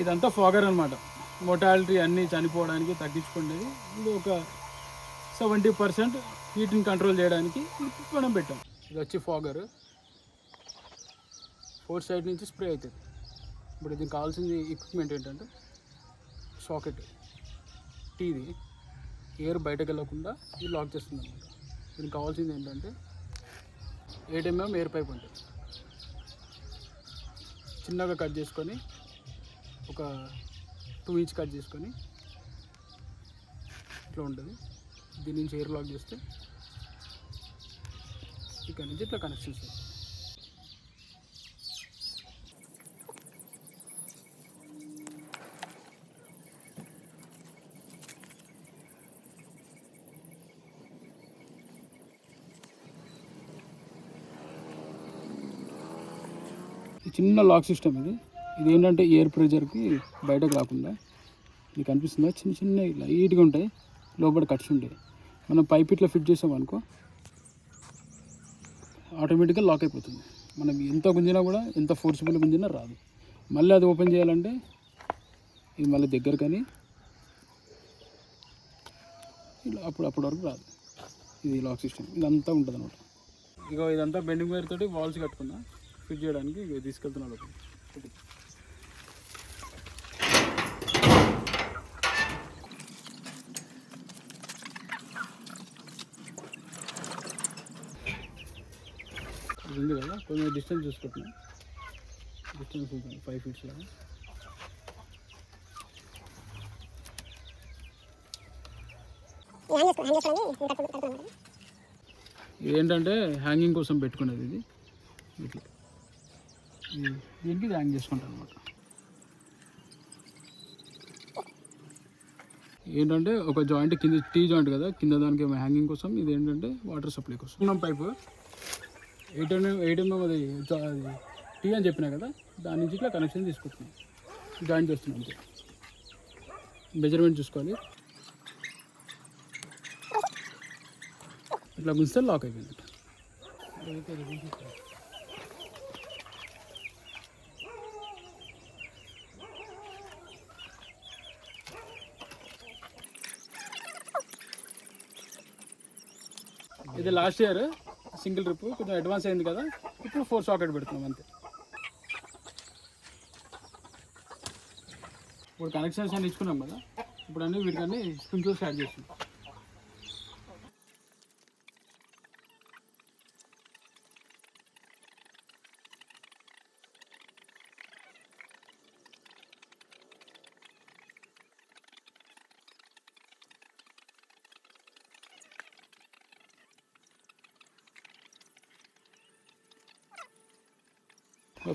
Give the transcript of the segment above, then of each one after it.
ఇదంతా ఫాగర్ అనమాట. మోర్టాలిటీ అన్నీ చనిపోవడానికి తగ్గించుకునేది. ఇది ఒక 70% హీట్ని కంట్రోల్ చేయడానికి మనం పెట్టాం. ఇది వచ్చి ఫాగర్ 4 సైడ్ నుంచి స్ప్రే అవుతుంది. ఇప్పుడు దీనికి కావాల్సింది ఎక్విప్మెంట్ ఏంటంటే సాకెట్ టీది ఎయిర్ బయటకు వెళ్ళకుండా ఇది లాక్ చేస్తుంది అనమాట. దీనికి కావాల్సింది ఏంటంటే 8 mm ఎయిర్ పైప్ ఉంటుంది. చిన్నగా కట్ చేసుకొని ఒక 2 ఇంచ్ కట్ చేసుకొని ఇట్లా ఉంటుంది. దీని నుంచి ఎయిర్ లాక్ చేస్తే ఇక్కడ నుంచి ఇట్లా కనెక్షన్స్. చిన్న లాక్ సిస్టమ్ ఇది. ఇది ఏంటంటే ఎయిర్ ప్రెషర్కి బయటకు రాకుండా, మీకు కనిపిస్తుందా, చిన్న చిన్న లైట్గా ఉంటాయి, లోపల కట్స్ ఉంటాయి. మనం పైప్ ఇట్లా ఫిట్ చేసాం అనుకో ఆటోమేటిక్గా లాక్ అయిపోతుంది. మనం ఎంత గుంజినా కూడా, ఎంత ఫోర్స్ఫుల్ గుంజినా రాదు. మళ్ళీ అది ఓపెన్ చేయాలంటే ఇది మళ్ళీ దగ్గర కానీ ఇలా అప్పటి వరకు రాదు. ఇది లాక్ సిస్టమ్ ఇదంతా ఉంటుంది అనమాట. ఇగో ఇదంతా బెండింగ్ వైర్ తోటి వాల్స్ కట్టుకున్నా ఫిట్ చేయడానికి తీసుకెళ్తున్నాడు. ఇది ఉంది కదా, కొంచెం డిస్టెన్స్ చూసుకుంటున్నా. డిస్టెన్స్ 5 feet లాగా. ఏంటంటే హ్యాంగింగ్ కోసం పెట్టుకునేది ఇది. ఇట్లా దీనికి హ్యాంగ్ చేసుకుంటాను అనమాట. ఏంటంటే ఒక జాయింట్ కింద టీ జాయింట్ కదా, కింద దానికి హ్యాంగింగ్ కోసం. ఇది ఏంటంటే వాటర్ సప్లై కోసం. మనం పైపు 8 mm అది టీ అని చెప్పినా కదా, దాని నుంచి ఇట్లా కనెక్షన్ తీసుకుంటున్నాం, జాయింట్ చేస్తున్నాం. అంతే. మెజర్మెంట్ చూసుకోవాలి. ఇట్లా గుంజితే లాక్ అయిపోయింది. ఇది లాస్ట్ ఇయర్ సింగిల్ ట్రిప్, కొంచెం అడ్వాన్స్ అయింది కదా, ఇప్పుడు 4 సాకెట్ పెడుతున్నాం అంతే. ఇప్పుడు కనెక్షన్స్ అన్ని ఇచ్చుకున్నాం కదా, ఇప్పుడు అన్నీ వీటికన్నీ స్ప్రింక్లర్స్ స్టార్ట్ చేస్తున్నాం.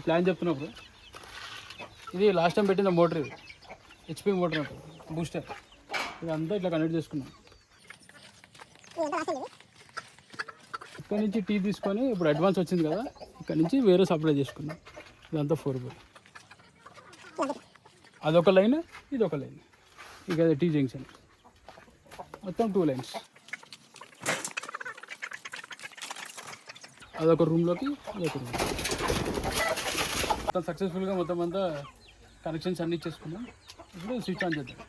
ప్లాన్ చెప్తున్నప్పుడు ఇది లాస్ట్ టైం పెట్టిన మోటర్, ఇది HP మోటర్ ఉంటుంది, బూస్టర్. ఇదంతా ఇట్లా కనెక్ట్ చేసుకున్నాం. ఇక్కడ నుంచి టీ తీసుకొని ఇప్పుడు అడ్వాన్స్ వచ్చింది కదా, ఇక్కడ నుంచి వేరే సప్లై చేసుకున్నాం. ఇదంతా 4 బోర్. అదొక లైన్, ఇది ఒక లైన్. ఇక టీ జంక్షన్ మొత్తం 2 లైన్స్. అదొక రూమ్లోకి, ఇదొక రూమ్. మొత్తం సక్సెస్ఫుల్గా మొత్తం అంతా కనెక్షన్స్ అన్నీ ఇచ్చేసుకున్నాం. ఇప్పుడు స్విచ్ ఆన్ చేద్దాం.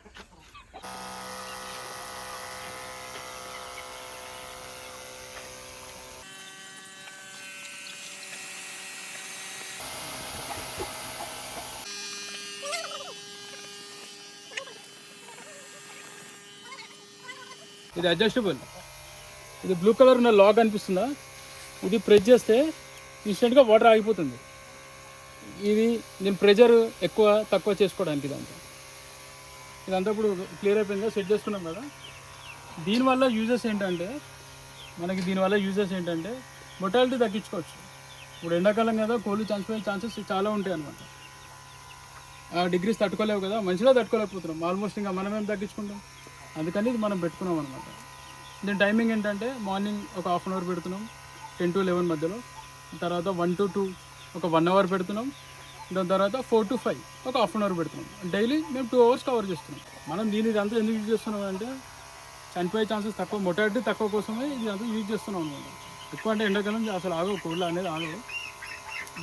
ఇది అడ్జస్టబుల్. ఇది బ్లూ కలర్ ఉన్న లాక్ అనిపిస్తుందా, ఇది ప్రెస్ చేస్తే ఇన్స్టెంట్గా వాటర్ ఆగిపోతుంది. ఇది నేను ప్రెషర్ ఎక్కువ తక్కువ చేసుకోవడానికి ఇదంతా ఇప్పుడు క్లియర్ అయిపోయింది కదా, సెట్ చేసుకున్నాం కదా. దీనివల్ల యూజెస్ ఏంటంటే మొర్టాలిటీ తగ్గించుకోవచ్చు. ఇప్పుడు ఎండాకాలం కదా, కోళ్ళు చనిపోయే ఛాన్సెస్ చాలా ఉంటాయి అనమాట. ఆ డిగ్రీస్ తట్టుకోలేవు కదా, మంచిగా తట్టుకోలేకపోతున్నాం ఆల్మోస్ట్. ఇంకా మనం ఏం తగ్గించుకుంటాం, అందుకని ఇది మనం పెట్టుకున్నాం అనమాట. దీని టైమింగ్ ఏంటంటే మార్నింగ్ ఒక 1/2 hour పెడుతున్నాం, 10 to 11 మధ్యలో. తర్వాత 1 to 2 ఒక 1 hour పెడుతున్నాం. దాని తర్వాత 4 to 5 ఒక 1/2 hour పెడుతున్నాం. డైలీ మేము 2 hours కవర్ చేస్తున్నాం. మనం దీని ఇదంతా ఎందుకు యూజ్ చేస్తున్నాం అంటే చనిపోయే ఛాన్సెస్ తక్కువ, మొర్టాలిటీ తక్కువ కోసమే ఇది అంతా యూజ్ చేస్తున్నాం అనమాట. ఎక్కువ అంటే ఎండాకాలం అసలు ఆగవు, కోళ్ళు అనేది ఆగవు.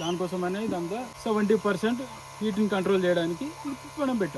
దానికోసం అనేది ఇదంతా 70% హీట్ని కంట్రోల్ చేయడానికి మనం పెట్టాం.